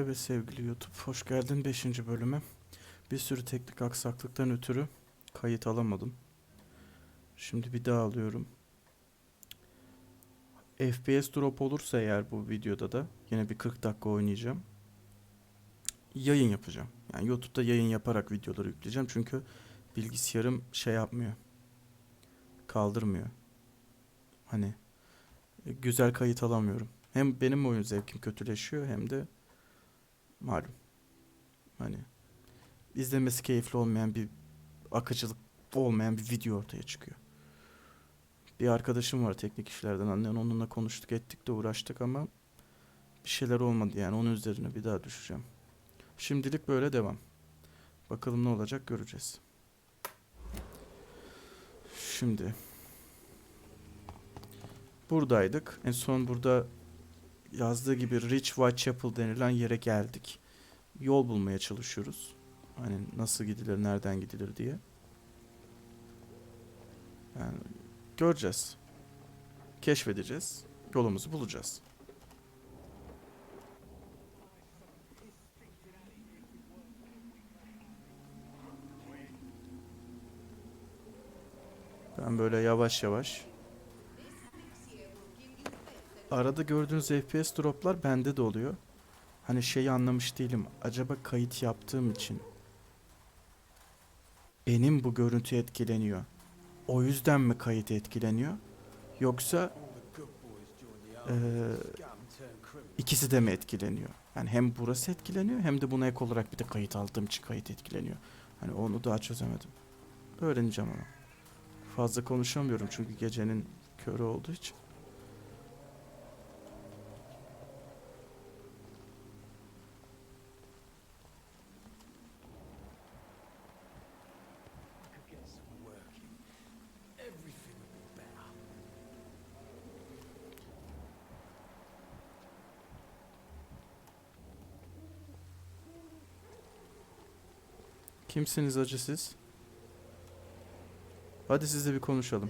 Evet sevgili YouTube, hoş geldin 5. bölüme. Bir sürü teknik aksaklıktan ötürü kayıt alamadım. Şimdi bir daha alıyorum. FPS drop olursa eğer bu videoda da yine bir 40 dakika oynayacağım. Yayın yapacağım. Yani YouTube'da yayın yaparak videoları yükleyeceğim. Çünkü bilgisayarım şey yapmıyor. Kaldırmıyor. Hani güzel kayıt alamıyorum. Hem benim oyun zevkim kötüleşiyor hem de malum. Hani izlemesi keyifli olmayan bir akıcılık olmayan bir video ortaya çıkıyor. Bir arkadaşım var teknik işlerden anlayan, onunla konuştuk ettik de uğraştık ama bir şeyler olmadı yani, onun üzerine bir daha düşeceğim. Şimdilik böyle devam. Bakalım ne olacak göreceğiz. Şimdi buradaydık. En son burada yazdığı gibi Rich Whitechapel denilen yere geldik. Yol bulmaya çalışıyoruz. Hani nasıl gidilir, nereden gidilir diye. Yani göreceğiz. Keşfedeceğiz. Yolumuzu bulacağız. Ben böyle yavaş yavaş. Arada gördüğünüz FPS droplar bende de oluyor. Hani şeyi anlamış değilim. Acaba kayıt yaptığım için benim bu görüntü etkileniyor. O yüzden mi kayıt etkileniyor? Yoksa ikisi de mi etkileniyor? Yani hem burası etkileniyor hem de buna ek olarak bir de kayıt aldığım için kayıt etkileniyor. Hani onu daha çözemedim. Öğreneceğim ama. Fazla konuşamıyorum çünkü gecenin körü olduğu için. Kimsiniz acı siz? Hadi sizle bir konuşalım.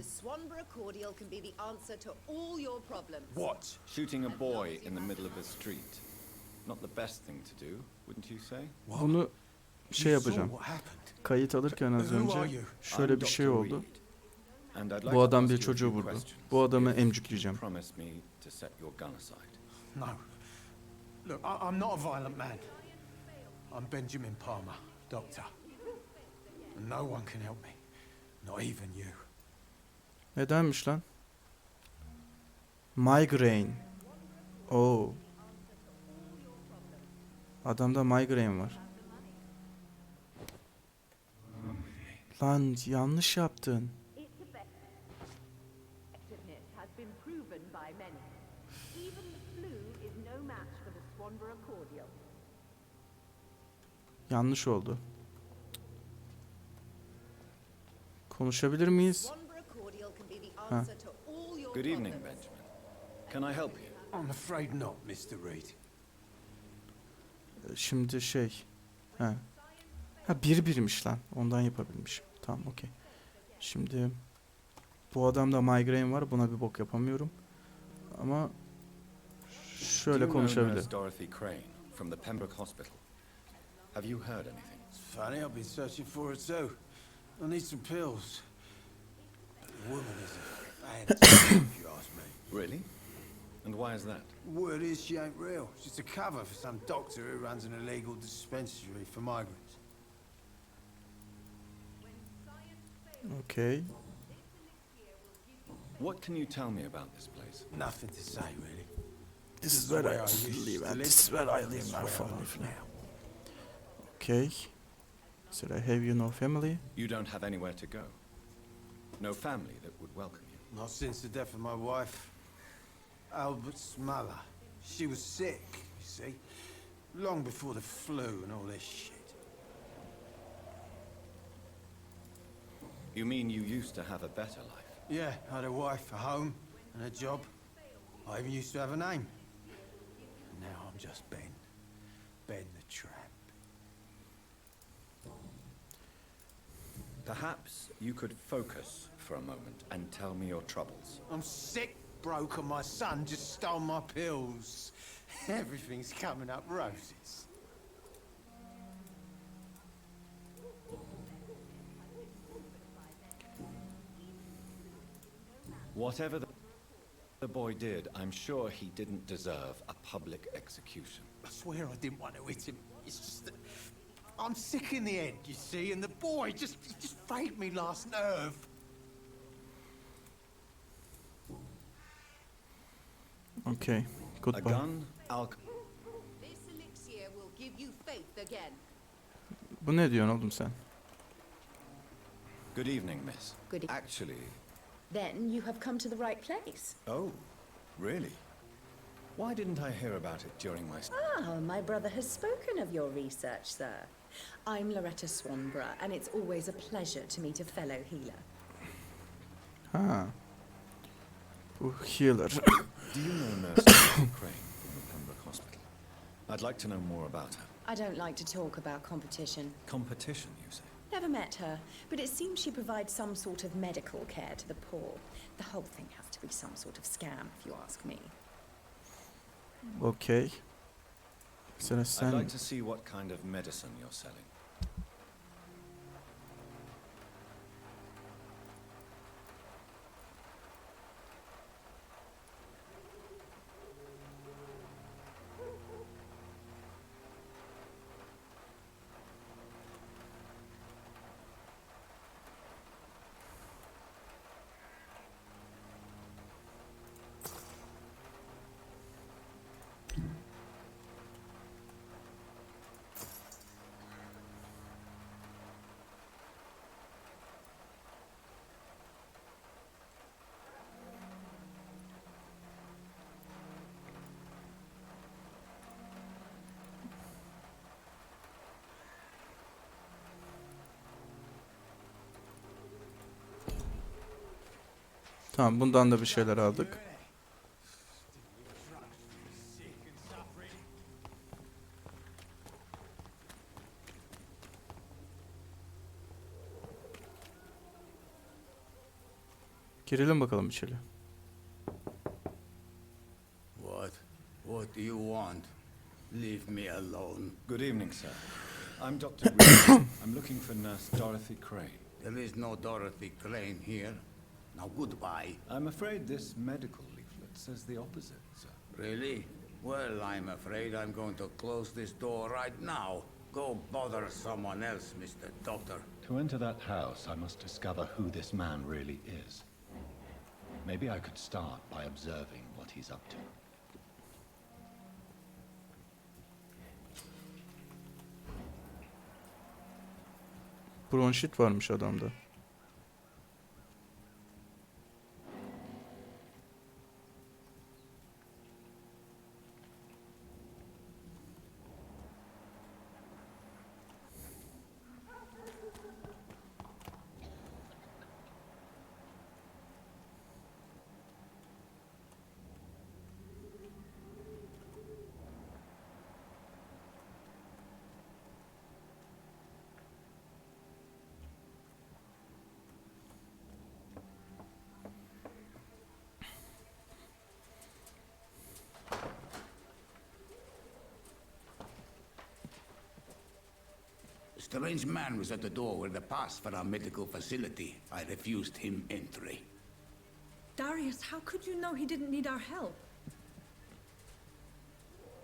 What? Shooting a boy in the middle of a street. Not the best thing to do, wouldn't you say? Bunu şey yapacağım. Kayıt alırken az önce şöyle bir şey oldu. Bu adam bir çocuğu vurdu. Bu adamı emcikleyeceğim. No. Look, I'm not a violent man. I'm Benjamin Palmer, doctor. And no one can help me. Not even you. Nedenmiş lan? Migraine. Oo. Adamda migraine var. Lan yanlış yaptın. Yanlış oldu. Konuşabilir miyiz? Ha. Good evening, Benjamin. Can I help you? I'm afraid not, Mr. Reed. Şimdi şey. Ha. Ha birmiş lan. Ondan yapabilmişim. Tamam okey. Şimdi bu adamda migraine var. Buna bir bok yapamıyorum. Ama şöyle konuşabilir. Dorothy Crane from the Pembroke Hospital. Have you heard anything? It's funny, I've been searching for her too. I need some pills. The woman is a fantasy, if you ask me. Really? And why is that? Word is she ain't real. She's a cover for some doctor who runs an illegal dispensary for migrants. Okay. What can you tell me about this place? Nothing to say, really. This is where I live and this is where I live now for now. Okay. So I have you no family? You don't have anywhere to go. No family that would welcome you. Not since the death of my wife, Albert's mother. She was sick, you see. Long before the flu and all this shit. You mean you used to have a better life? Yeah, I had a wife, a home, and a job. I even used to have a name. And now I'm just Ben. Ben the Tramp. Perhaps you could focus for a moment and tell me your troubles. I'm sick, broke, and my son just stole my pills. Everything's coming up roses. Whatever the boy did, I'm sure he didn't deserve a public execution. I swear I didn't want to hit him. It's just that I'm sick in the head, you see, and the boy just frayed me last nerve. Okay. A Goodbye. gun, alcohol. This elixir will give you faith again. Bu ne diyorsun oğlum sen? Good evening, miss. Good evening. Actually, Then you have come to the right place. oh, really? Why didn't I hear about it during my... Ah, my brother has spoken of your research, sir. I'm Loretta Swanborough, and it's always a pleasure to meet a fellow healer. Ha. Bu healer. Do you know Nurse Crane from the Pembroke Hospital? I'd like to know more about her. I don't like to talk about competition. Competition, you say? Never met her, but it seems she provides some sort of medical care to the poor. The whole thing has to be some sort of scam, if you ask me. Okay. Mesela I'd sen like to see what kind of medicine you're selling. tamam, bundan da bir şeyler aldık. Girelim bakalım içeri. What do you want? Leave me alone. Good evening, sir. I'm Dr. Reed. I'm looking for Nurse Dorothy Crane. There is no Dorothy Crane here. Now goodbye. I'm afraid this medical leaflet says the opposite, sir. Really? Well, I'm afraid I'm going to close this door right now. Go bother someone else, Mr. Doctor. To enter that house, I must discover who this man really is. Maybe I could start by observing what he's up to. Bronşit varmış adamda. A strange man was at the door with a pass for our medical facility. I refused him entry. Darius, how could you know he didn't need our help?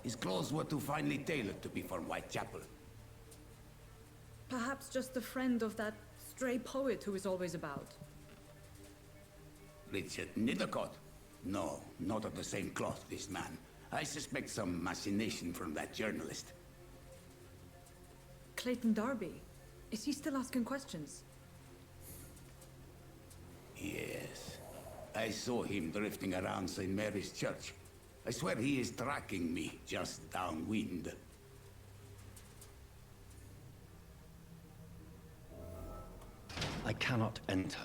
His clothes were too finely tailored to be from Whitechapel. Perhaps just a friend of that stray poet who is always about. Richard Nithercott? No, not of the same cloth, this man. I suspect some machination from that journalist. Clayton Darby. Is he still asking questions? Yes. I saw him drifting around St. Mary's Church. I swear he is tracking me just downwind. I cannot enter.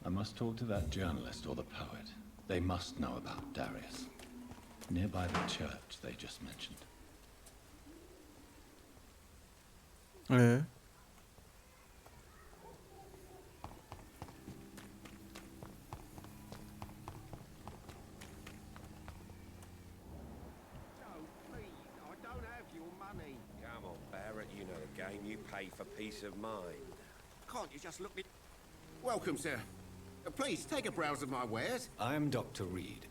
I must talk to that journalist or the poet. They must know about Darius. Nearby the church they just mentioned. Ee? Come on, Barrett, you know the game. You pay for peace of mind. Can't you just look me... Welcome, sir. Please, take a browse of my wares. I am Dr. Reed.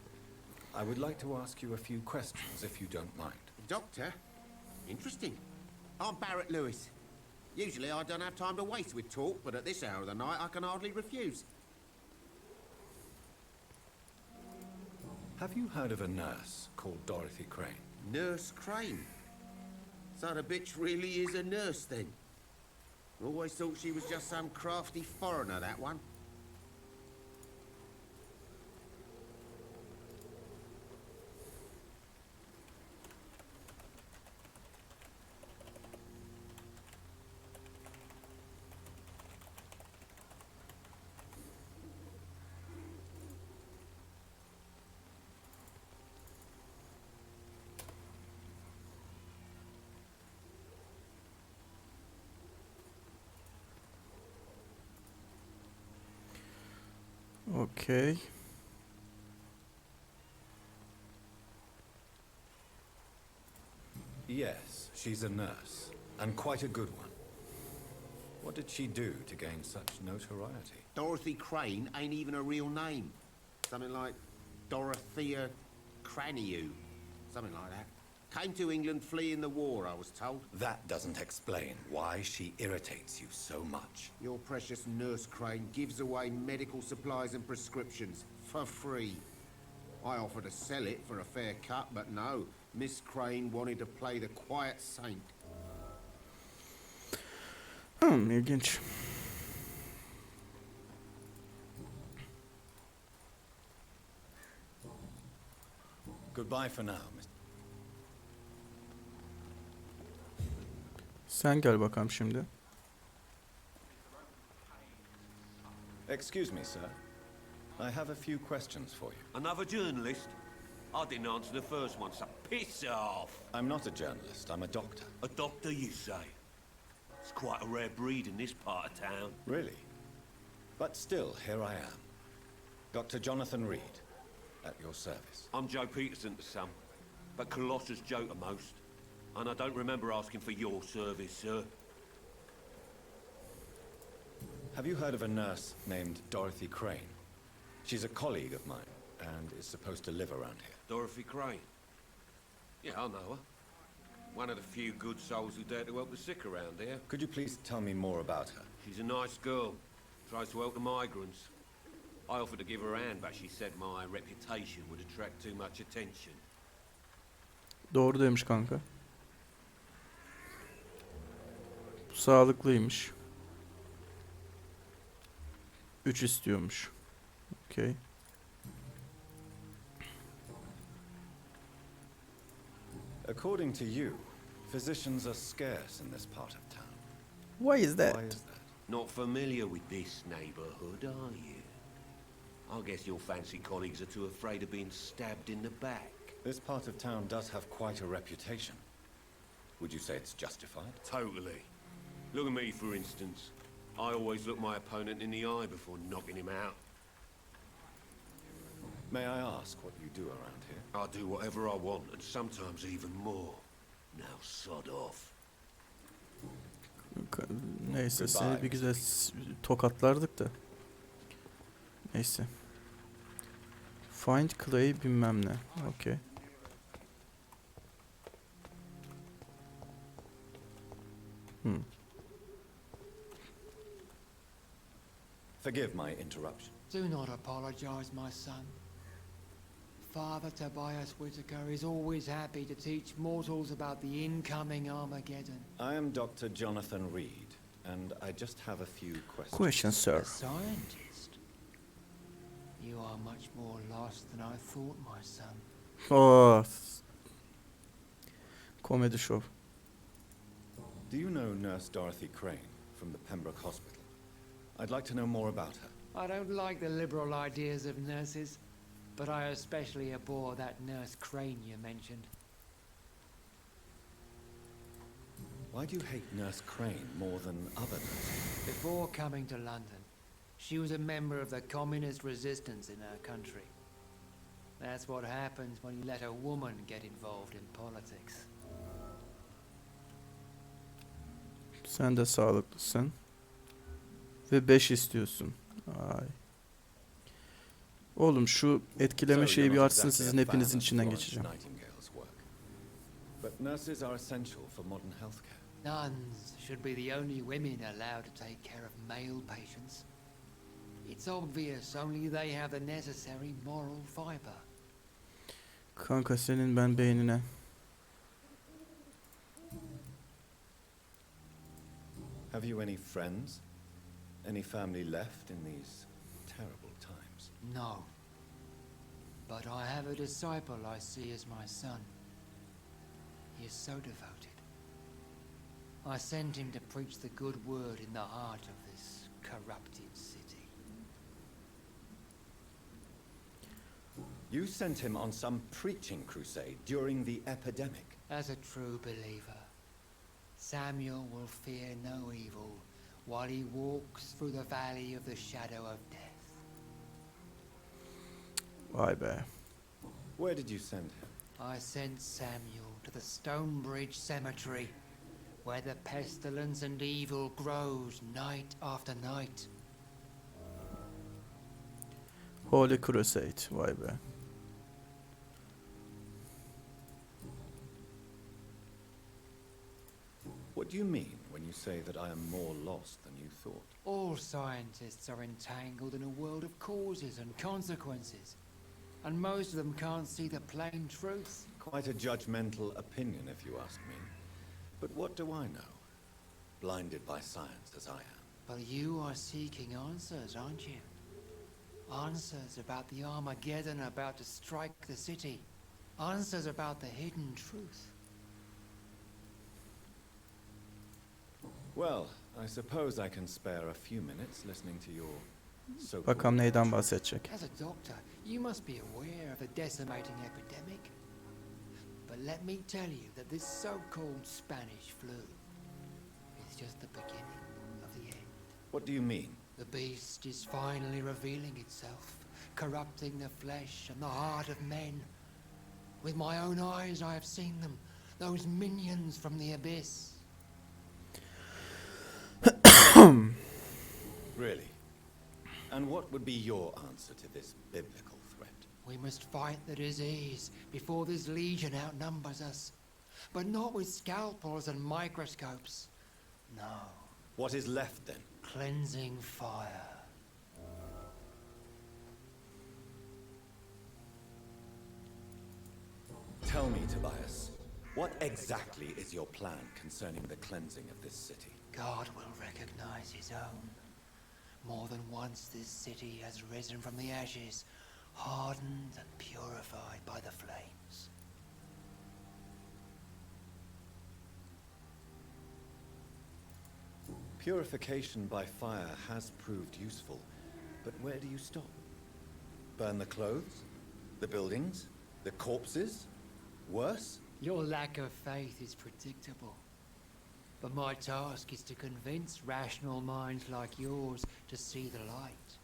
I would like to ask you a few questions, if you don't mind. Doctor? Interesting. I'm Barrett Lewis. Usually I don't have time to waste with talk, but at this hour of the night I can hardly refuse. Have you heard of a nurse called Dorothy Crane? Nurse Crane? So the bitch really is a nurse, then? Always thought she was just some crafty foreigner, that one. Okay. Yes, she's a nurse, and quite a good one. What did she do to gain such notoriety? Dorothy Crane ain't even a real name. Something like Dorothea Craniu. Something like that. Came to England fleeing the war, I was told. That doesn't explain why she irritates you so much. Your precious Nurse Crane gives away medical supplies and prescriptions for free. I offered to sell it for a fair cut, but no. Miss Crane wanted to play the quiet saint. İlginç. Goodbye for now, Mr. Sen gel bakalım şimdi. Excuse me, sir. I have a few questions for you. Another journalist? I didn't answer the first one, so piss off. I'm not a journalist, I'm a doctor. A doctor, you say? It's quite a rare breed in this part of town. Really? But still, here I am. Dr. Jonathan Reed, at your service. I'm Joe Peterson to some, but Colossus Joe to most. And I don't remember asking for your service, sir. Have you heard of a nurse named Dorothy Crane? She's a colleague of mine, and is supposed to live around here. Dorothy Crane? Yeah, I know her. One of the few good souls who dare to help the sick around here. Could you please tell me more about her? She's a nice girl. Tries to help the migrants. I offered to give her a hand, but she said my reputation would attract too much attention. Doğru demiş kanka. Bu sağlıklıymış. 3 istiyormuş. Okay. According to you, physicians are scarce in this part of town. Why is that? Why is that? Not familiar with this neighborhood, are you? I guess your fancy colleagues are too afraid of being stabbed in the back. This part of town does have quite a reputation. Would you say it's justified? Totally. Look at me, for instance. I always look my opponent in the eye before knocking him out. May I ask what you do around here? I do whatever I want, and sometimes even more. Now sod off. Neyse seni Goodbye, bir güzel tokatlardık da. Neyse. Find Clay bilmem ne. Okay. Forgive my interruption. Do not apologize, my son. Father Tobias Whitaker is always happy to teach mortals about the incoming Armageddon. I am Dr. Jonathan Reed, and I just have a few questions. Question, sir. A scientist? You are much more lost than I thought, my son. Oh. Comedy show. Do you know Nurse Dorothy Crane from the Pembroke Hospital? I'd like to know more about her. I don't like the liberal ideas of nurses, but I especially abhor that Nurse Crane you mentioned. Why do you hate Nurse Crane more than other nurses? Before coming to London, she was a member of the communist resistance in her country. That's what happens when you let a woman get involved in politics. Sen de sağlıklısın. Ve 5 istiyorsun. Ay. Oğlum şu etkileme So şeyi you're bir not açsın, exactly sizin a hepinizin fan of içinden Florence geçeceğim. Nightingale's work. But nurses are essential for modern healthcare. Nuns should be the only women allowed to take care of male patients. It's obvious only they have the necessary moral fiber. Kanka senin ben beynine. Have you any friends? Any family left in these terrible times? No. But I have a disciple I see as my son. He is so devoted. I sent him to preach the good word in the heart of this corrupted city. You sent him on some preaching crusade during the epidemic. As a true believer, Samuel will fear no evil while he walks through the valley of the shadow of death. Vay be. Where did you send him? I sent Samuel to the Stonebridge Cemetery, where the pestilence and evil grows night after night. Holy Crusade. Vay be. What do you mean when you say that I am more lost than you thought? All scientists are entangled in a world of causes and consequences, and most of them can't see the plain truth. Quite a judgmental opinion, if you ask me. But what do I know? Blinded by science as I am. But you are seeking answers, aren't you? Answers about the Armageddon about to strike the city. Answers about the hidden truth. Well, I suppose I can spare a few minutes listening to your so-called... Bakalım neyden bahsedecek. As a doctor, you must be aware of the decimating epidemic. But let me tell you that this so-called Spanish flu is just the beginning of the end. What do you mean? The beast is finally revealing itself, corrupting the flesh and the heart of men. With my own eyes I have seen them, those minions from the abyss. Really? And what would be your answer to this biblical threat? We must fight the disease before this legion outnumbers us. But not with scalpels and microscopes. No. What is left then? Cleansing fire. Tell me, Tobias, what exactly is your plan concerning the cleansing of this city? God will recognize his own. More than once this city has risen from the ashes, hardened and purified by the flames. Purification by fire has proved useful, but where do you stop? Burn the clothes? The buildings? The corpses? Worse? Your lack of faith is predictable. But my task is to convince rational minds like yours to see the light.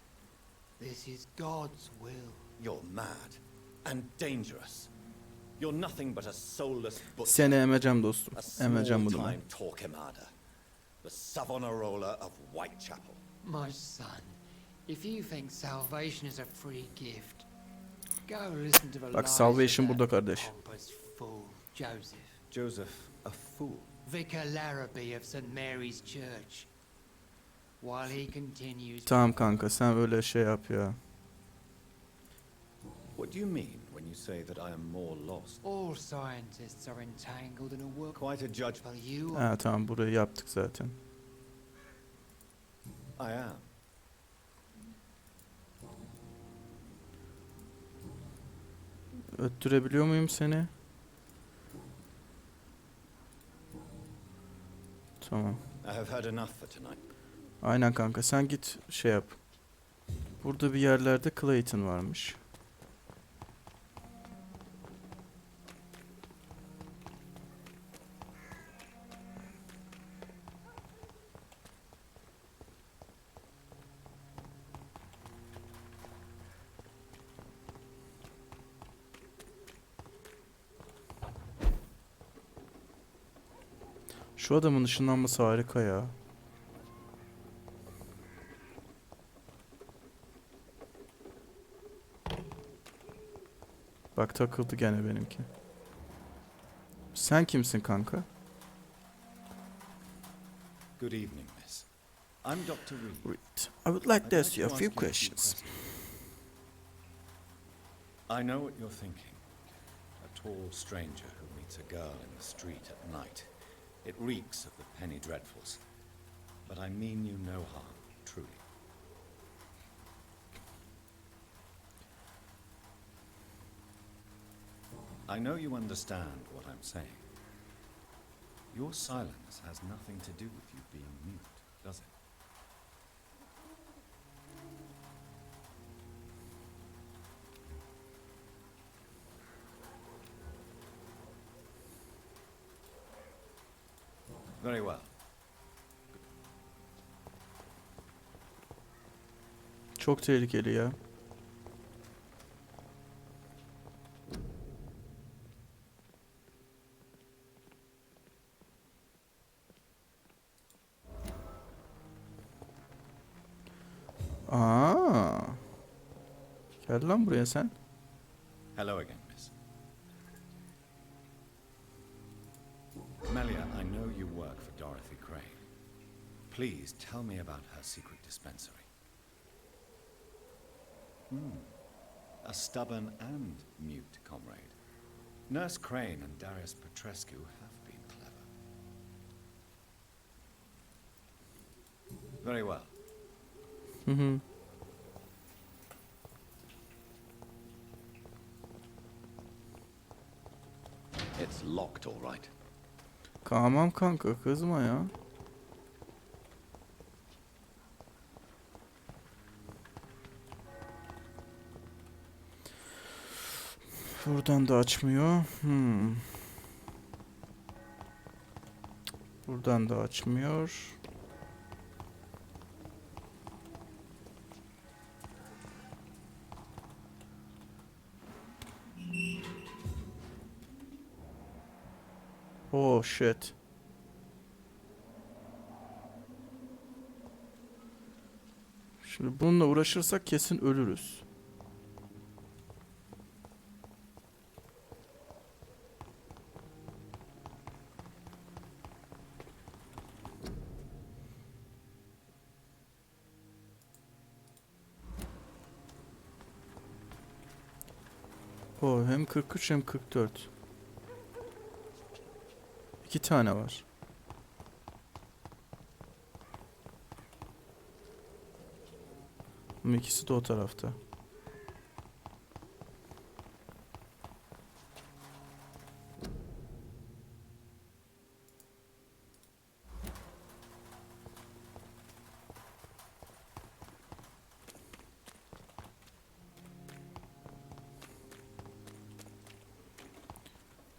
This is God's will. You're mad and dangerous. You're nothing but a soulless butcher. Seni emeceğim dostum. A Emeceğim bunu ben. small-time Torquemada. The Savonarola of Whitechapel. My son, if you think salvation is a free gift, go listen to the Bak, lies salvation of burada that kardeş. pompous fool, Joseph. Joseph, a fool. Vicar Larrabee of St. Mary's Church. While he continues... Tamam kanka, sen öyle şey yap ya. What do you mean when you say that I am more lost? All scientists are entangled in a work... Quite a judge. But you are... Ha tamam, burayı yaptık zaten. I am. Öttürebiliyor muyum seni? Tamam. I have heard enough for tonight. Aynen kanka, sen git şey yap. Burada bir yerlerde Clayton varmış. Şu adamın ışınlanması harika ya. Bak takıldı gene benimki. Sen kimsin kanka? Good evening, miss. I'm Dr. Reed. I would like to ask you a few questions. I know what you're thinking. A tall stranger who meets a girl in the street at night. It reeks of the penny dreadfuls. But I mean you no harm, truly. I know you understand what I'm saying. Your silence has nothing to do with you being mute, does it? Very well. Çok tehlikeli ya. Aa. Gel lan buraya sen. Hello again, miss. Melia, I know you work for Dorothy Crane. Please tell me about her secret dispensary. A stubborn and mute comrade. Nurse Crane and Darius Petrescu have been clever. Very well. Hı hı. It's locked, all right. Tamam kanka kızma ya. Buradan da açmıyor. Buradan da açmıyor. Oh shit. Şimdi bununla uğraşırsak kesin ölürüz. O hem 43 hem 44. 2 tane var. Ama ikisi de o tarafta.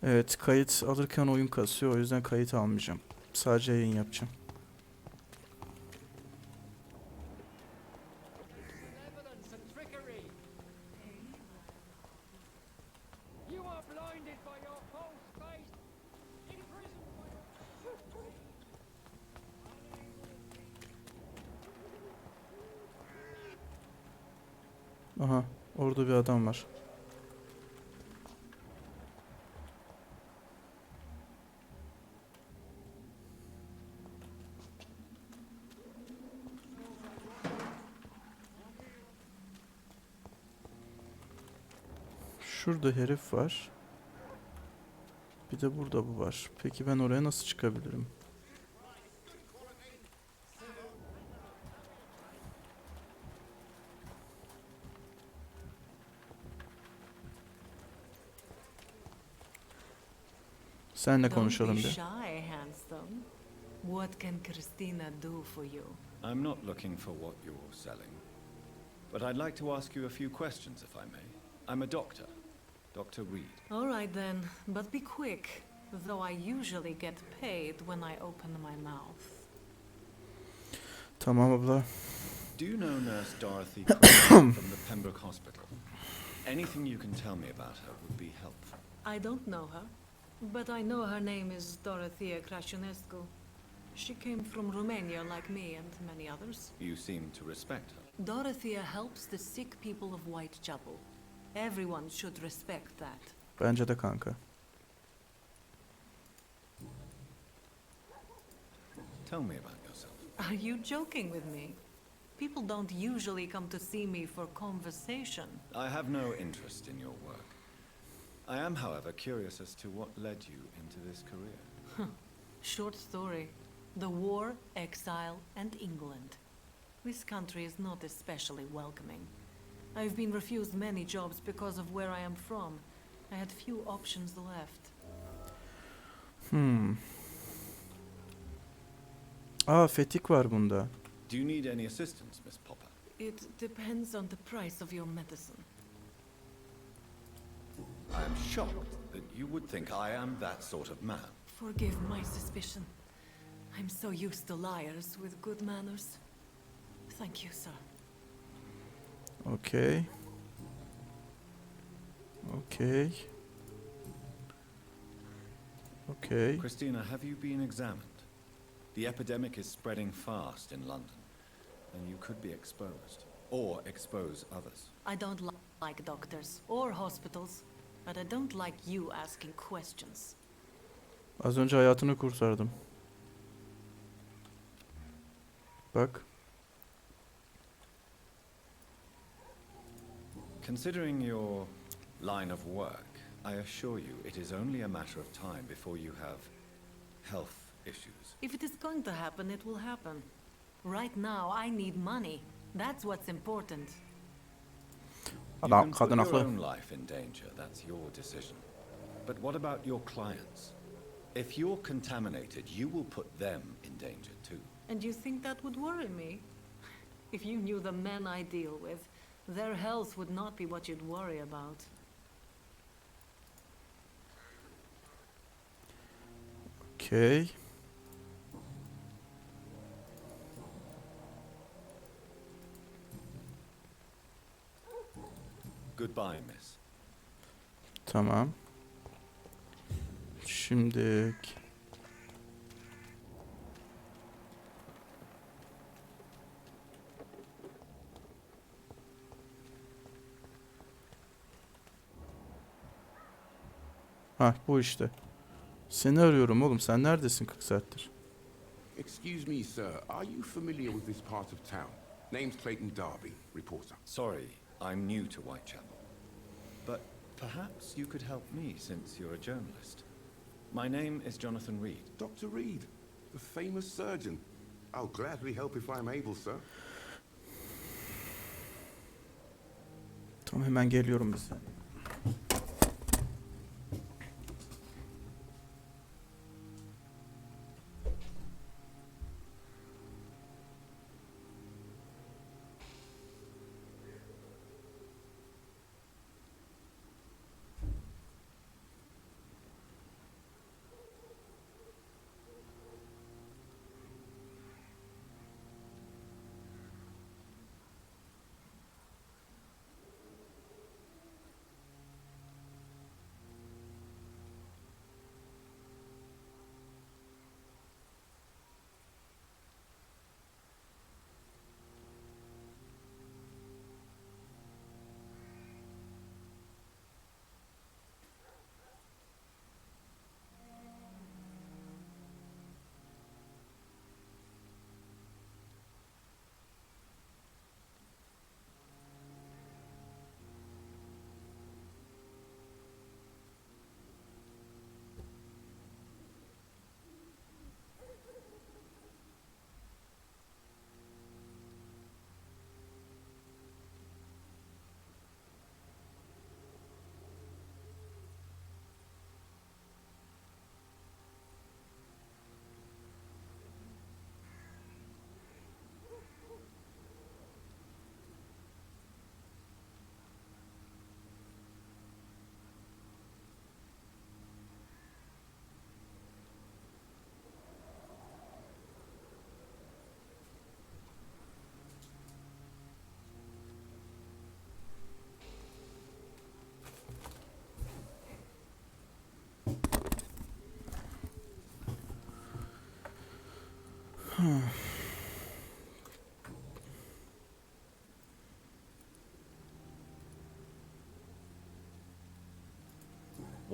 Evet, kayıt alırken oyun kasıyor. O yüzden kayıt almayacağım. Sadece yayın yapacağım. Aha, orada bir adam var. Şurada herif var. Bir de burada bu var. Peki ben oraya nasıl çıkabilirim? Senle konuşalım Don't be bir. shy, handsome. What can Christina do for you? I'm not looking for what you're selling, but I'd like to ask you a few questions, if I may. I'm a doctor, Dr. Reed. All right then, but be quick, though I usually get paid when I open my mouth. Tamam abla. Do you know Nurse Dorothy Crane from the Pembroke Hospital? Anything you can tell me about her would be helpful. I don't know her, but I know her name is Dorothea Crăciunescu. She came from Romania like me and many others. You seem to respect her. Dorothea helps the sick people of Whitechapel. Everyone should respect that. Bence de kanka. Tell me about yourself. Are you joking with me? People don't usually come to see me for conversation. I have no interest in your work. I am, however, curious as to what led you into this career. Short story. The war, exile, and England. This country is not especially welcoming. I've been refused many jobs because of where I am from. I had few options left. Fetik var bunda. Do you need any assistance, Miss Popper? It depends on the price of your medicine. I am shocked that you would think I am that sort of man. Forgive my suspicion. I'm so used to liars with good manners. Thank you, sir. Okay. Okay. Okay. Christina, have you been examined? The epidemic is spreading fast in London, and you could be exposed, or expose others. I don't like doctors or hospitals, but I don't like you asking questions. Az önce hayatını kurtardım. Bak. Considering your line of work, I assure you it is only a matter of time before you have health issues. If it is going to happen, it will happen. Right now, I need money. That's what's important. You Adam, can put kadın your haklı. own life in danger, that's your decision. But what about your clients? If you're contaminated, you will put them in danger too. And you think that would worry me? If you knew the men I deal with, their health would not be what you'd worry about. Okay. Goodbye, miss. Tamam. Şimdi bu işte. Seni arıyorum oğlum. Sen neredesin 40 saattir? Excuse me, sir. Are you familiar with this part of town? Name's Clayton Darby, reporter. Sorry, I'm new to Whitechapel. But perhaps you could help me since you're a journalist. My name is Jonathan Reed. Dr. Reed, the famous surgeon. I'll gladly help if I'm able, sir. Tamam, hemen geliyorum bir saniye.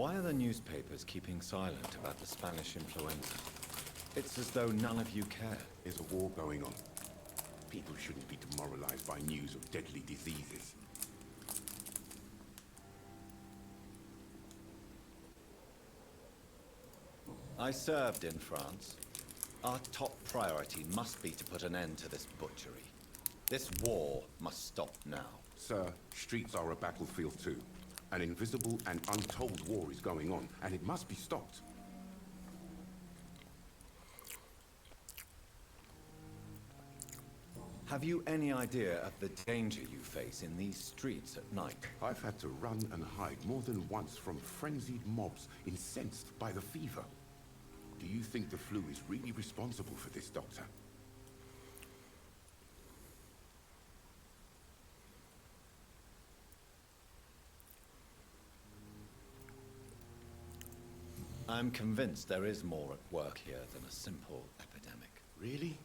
Why are the newspapers keeping silent about the Spanish influenza? It's as though none of you care. There's a war going on. People shouldn't be demoralized by news of deadly diseases. I served in France. Our top priority must be to put an end to this butchery. This war must stop now. Sir, streets are a battlefield too. An invisible and untold war is going on, and it must be stopped. Have you any idea of the danger you face in these streets at night? I've had to run and hide more than once from frenzied mobs incensed by the fever. Do you think the flu is really responsible for this, Doctor? I'm convinced there is more at work here than a simple epidemic. Really?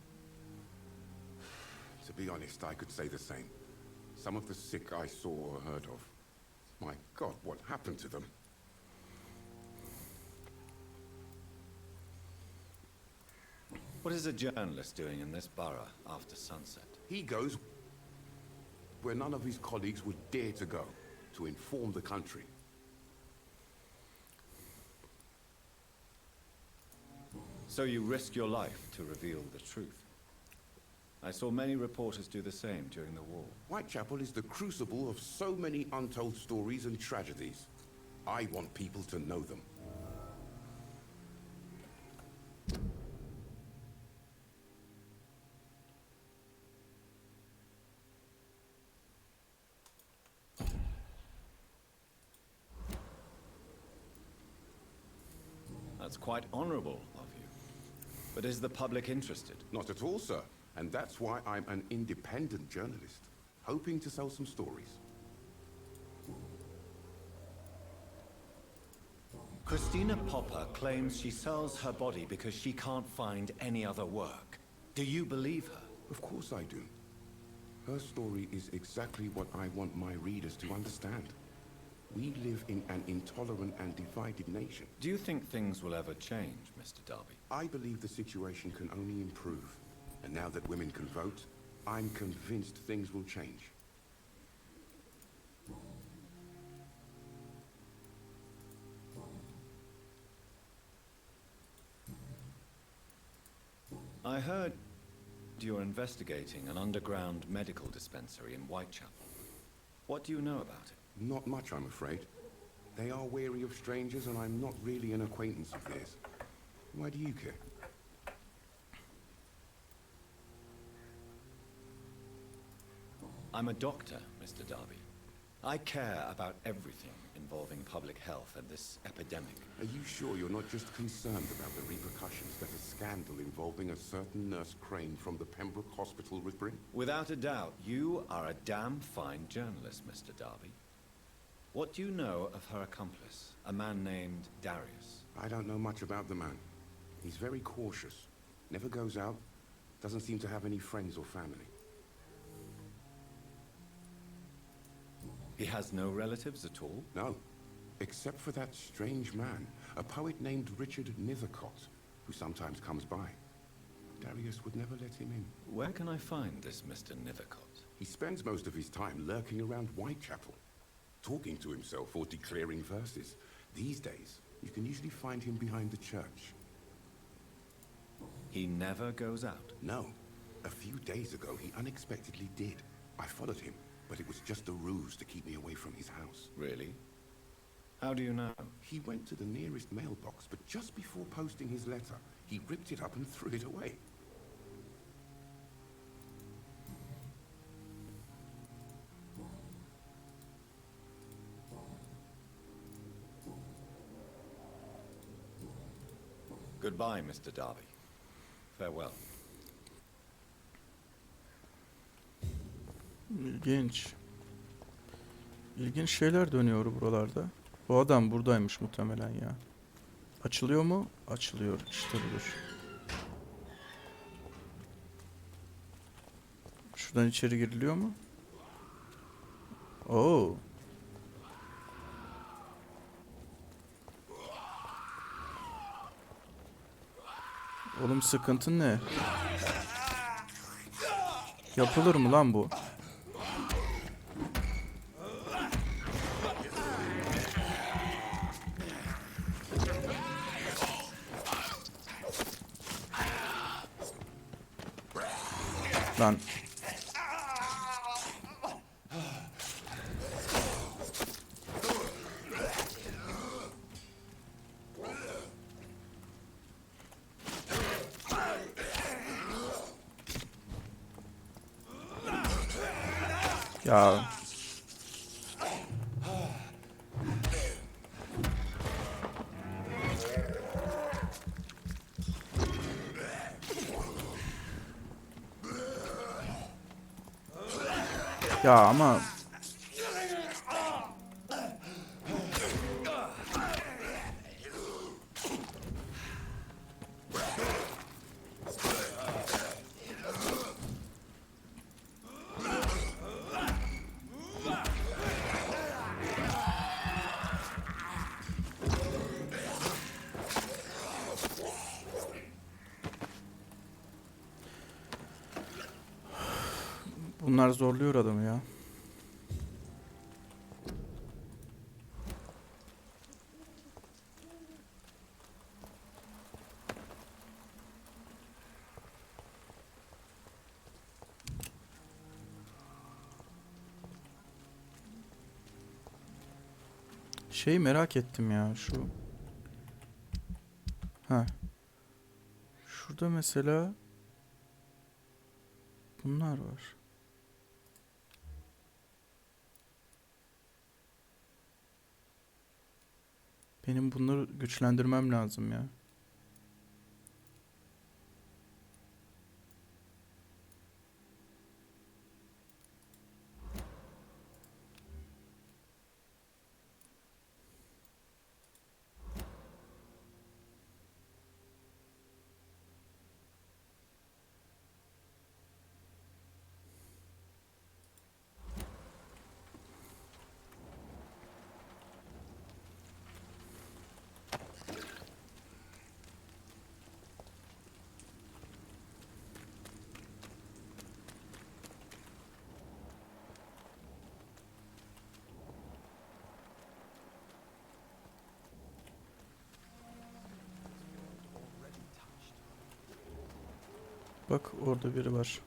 To be honest, I could say the same. Some of the sick I saw or heard of. My God, what happened to them? What is a journalist doing in this borough after sunset? He goes where none of his colleagues would dare to go, to inform the country. So you risk your life to reveal the truth. I saw many reporters do the same during the war. Whitechapel is the crucible of so many untold stories and tragedies. I want people to know them. That's quite honorable of you. But is the public interested? Not at all, sir. And that's why I'm an independent journalist, hoping to sell some stories. Christina Popper claims she sells her body because she can't find any other work. Do you believe her? Of course I do. Her story is exactly what I want my readers to understand. We live in an intolerant and divided nation. Do you think things will ever change, Mr. Darby? I believe the situation can only improve. And now that women can vote, I'm convinced things will change. I heard you're investigating an underground medical dispensary in Whitechapel. What do you know about it? Not much, I'm afraid. They are wary of strangers, and I'm not really an acquaintance of theirs. Why do you care? I'm a doctor, Mr. Darby. I care about everything involving public health and this epidemic. Are you sure you're not just concerned about the repercussions that a scandal involving a certain Nurse Crane from the Pembroke Hospital would bring? Without a doubt, you are a damn fine journalist, Mr. Darby. What do you know of her accomplice, a man named Darius? I don't know much about the man. He's very cautious, never goes out, doesn't seem to have any friends or family. He has no relatives at all? No, except for that strange man, a poet named Richard Nethercott, who sometimes comes by. Darius would never let him in. Where can I find this Mr. Nethercott? He spends most of his time lurking around Whitechapel, talking to himself or declaring verses. These days, you can usually find him behind the church. He never goes out? No. A few days ago, he unexpectedly did. I followed him, but it was just a ruse to keep me away from his house. Really? How do you know? He went to the nearest mailbox, but just before posting his letter, he ripped it up and threw it away. Goodbye, Mr. Darby. Farewell. İlginç. İlginç şeyler dönüyor buralarda. Bu adam buradaymış muhtemelen ya. Açılıyor mu? Açılıyor. İşte budur. Şuradan içeri giriliyor mu? Oo. Oğlum sıkıntın ne? Yapılır mı lan bu? Lan. Ya. Ya ama bunlar zorluyor adamı ya. Şeyi merak ettim ya şu. Ha. Şurada mesela bunlar var. Benim bunları güçlendirmem lazım ya. Bak orada biri var.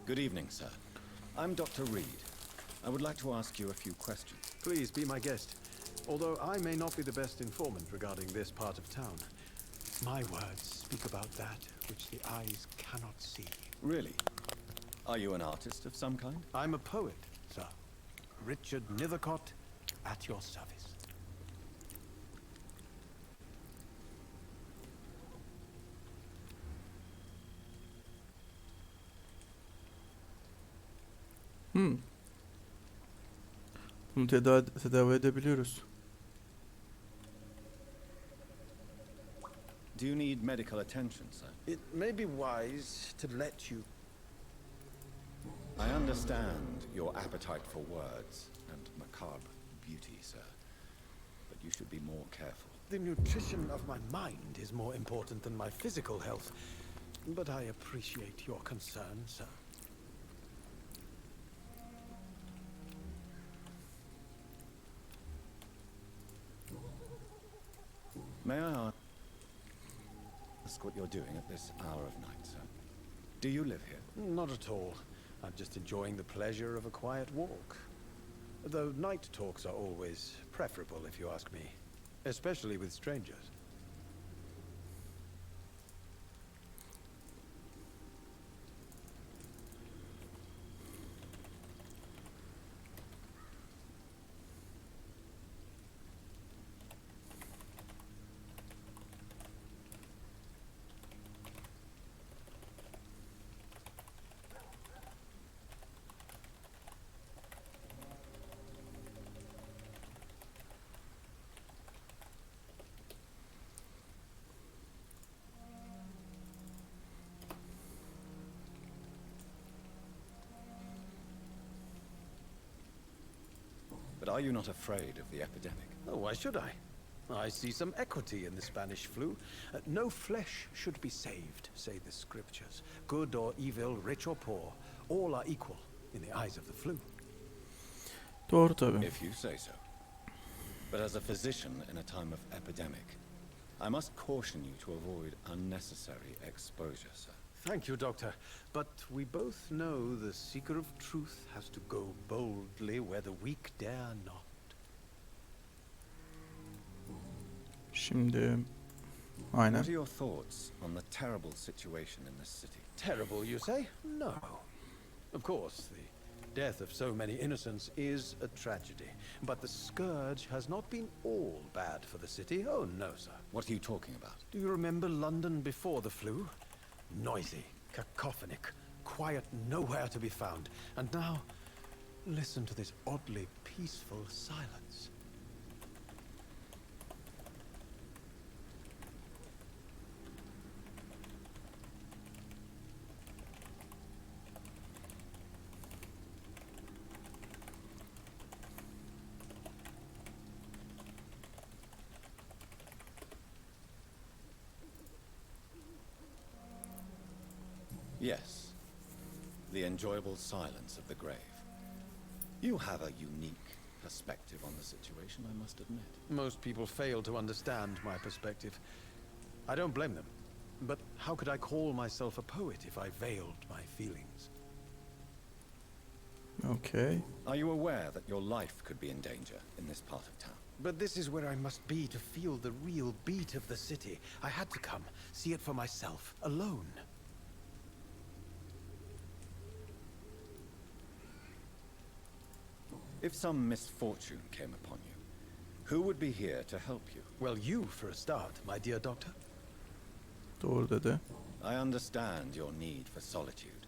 Good evening, sir. I'm Dr. Reed. I would like to ask you a few questions. Please be my guest. Although I may not be the best informant regarding this part of town, my words speak about that which the eyes cannot see. Really? Are you an artist of some kind? I'm a poet, sir. Richard Nethercott, at your service. Bunu tedavi edebiliyoruz. Do you need medical attention, sir? It may be wise to let you... I understand your appetite for words and macabre beauty, sir. But you should be more careful. The nutrition of my mind is more important than my physical health. But I appreciate your concern, sir. May I ask what you're doing at this hour of night, sir? Do you live here? Not at all. I'm just enjoying the pleasure of a quiet walk. Though night talks are always preferable, if you ask me. Especially with strangers. are you not afraid of the epidemic? Oh, why should I? I see some equity in the Spanish flu. No flesh should be saved, say the scriptures. Good or evil, rich or poor, all are equal in the eyes of the flu. Doğru tabii. If you say so. But as a physician in a time of epidemic, I must caution you to avoid unnecessary exposure, sir. Thank you, Doctor. But we both know the seeker of truth has to go boldly where the weak dare not. Şimdi aynen. What are your thoughts on the terrible situation in this city? Terrible, you say? No. Of course, the death of so many innocents is a tragedy. But the scourge has not been all bad for the city. Oh, no, sir. What are you talking about? Do you remember London before the flu? Noisy, cacophonic, quiet nowhere to be found. And now, listen to this oddly peaceful silence. Yes. The enjoyable silence of the grave. You have a unique perspective on the situation, I must admit. Most people fail to understand my perspective. I don't blame them. But how could I call myself a poet if I veiled my feelings? Okay. Are you aware that your life could be in danger in this part of town? But this is where I must be to feel the real beat of the city. I had to come, see it for myself, alone. If some misfortune came upon you, who would be here to help you? Well, you for a start, my dear doctor. Doğru dedi. I understand your need for solitude,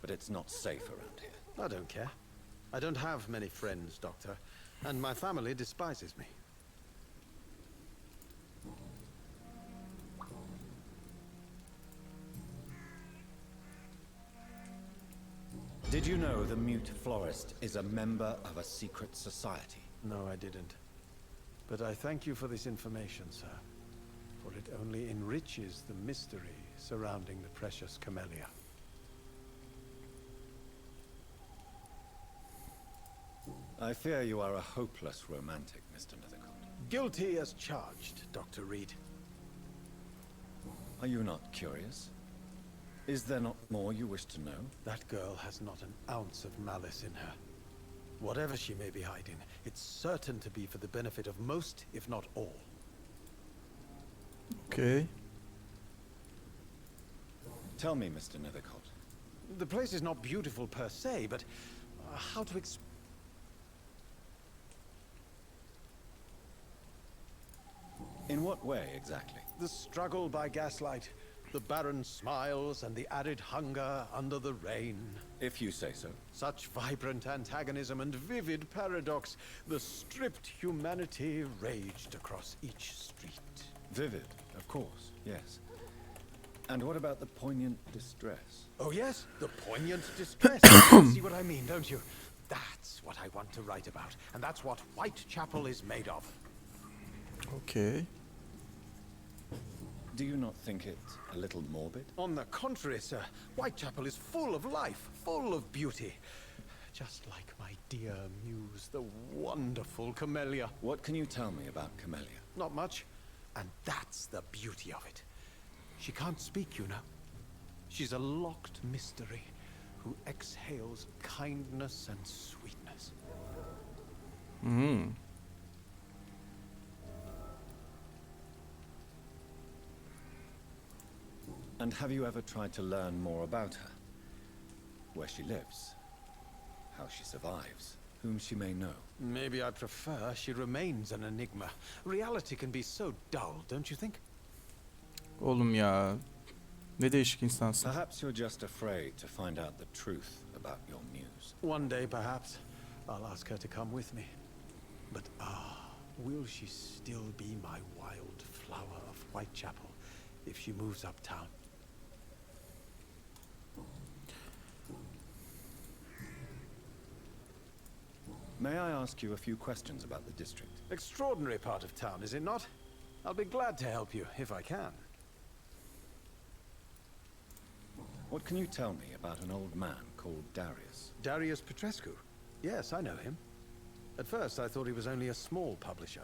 but it's not safe around here. I don't care. I don't have many friends, Doctor, and my family despises me. Did you know the mute florist is a member of a secret society? No, I didn't. But I thank you for this information, sir. For it only enriches the mystery surrounding the precious camellia. I fear you are a hopeless romantic, Mr. Nethercott. Guilty as charged, Dr. Reed. Are you not curious? Is there not more you wish to know? That girl has not an ounce of malice in her. Whatever she may be hiding, it's certain to be for the benefit of most, if not all. Okay. Tell me, Mr. Nethercott. The place is not beautiful per se, but how to explain? In what way, exactly? The struggle by gaslight, the barren smiles and the arid hunger under the rain. If you say so. Such vibrant antagonism and vivid paradox. The stripped humanity raged across each street. Vivid, of course, yes. And what about the poignant distress? Oh yes, the poignant distress. See what I mean, don't you? That's what I want to write about. And that's what Whitechapel is made of. Okay. Do you not think it a little morbid? On the contrary, sir. Whitechapel is full of life, full of beauty. Just like my dear muse, the wonderful Camellia. What can you tell me about Camellia? Not much. And that's the beauty of it. She can't speak, you know. She's a locked mystery who exhales kindness and sweetness. Hmm. And have you ever tried to learn more about her? Where she lives? How she survives? Whom she may know? Maybe I prefer she remains an enigma. Reality can be so dull, don't you think? Oğlum ya. Ne değişik insansın. Perhaps you're just afraid to find out the truth about your muse. One day, perhaps, I'll ask her to come with me. But will she still be my wild flower of Whitechapel if she moves uptown? May I ask you a few questions about the district? Extraordinary part of town, is it not? I'll be glad to help you, if I can. What can you tell me about an old man called Darius? Darius Petrescu? Yes, I know him. At first, I thought he was only a small publisher.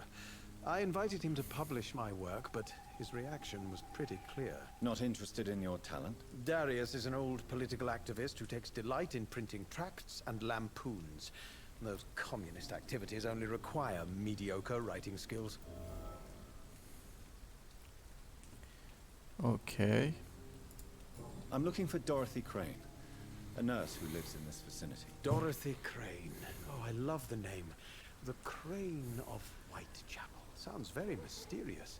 I invited him to publish my work, but his reaction was pretty clear. Not interested in your talent? Darius is an old political activist who takes delight in printing tracts and lampoons. Those communist activities only require mediocre writing skills. Okay. I'm looking for Dorothy Crane, a nurse who lives in this vicinity. Dorothy Crane. Oh, I love the name. The Crane of Whitechapel. Sounds very mysterious.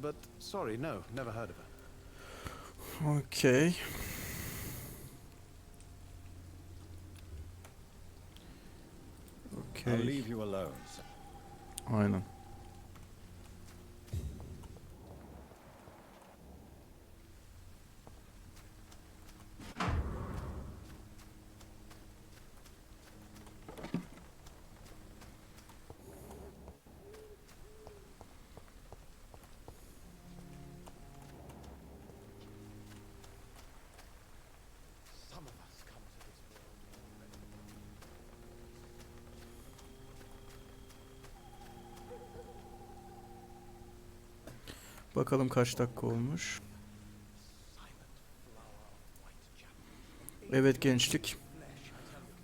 But, sorry, no, never heard of her. Okay. I'll Okay. leave you alone, sir. Aynen. Some of us come to this world already. Bakalım kaç dakika olmuş. Evet gençlik.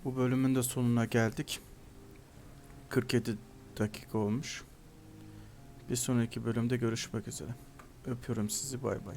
Bu bölümün de sonuna geldik. 47 dakika olmuş. Bir sonraki bölümde görüşmek üzere. Öpüyorum sizi, bay bay.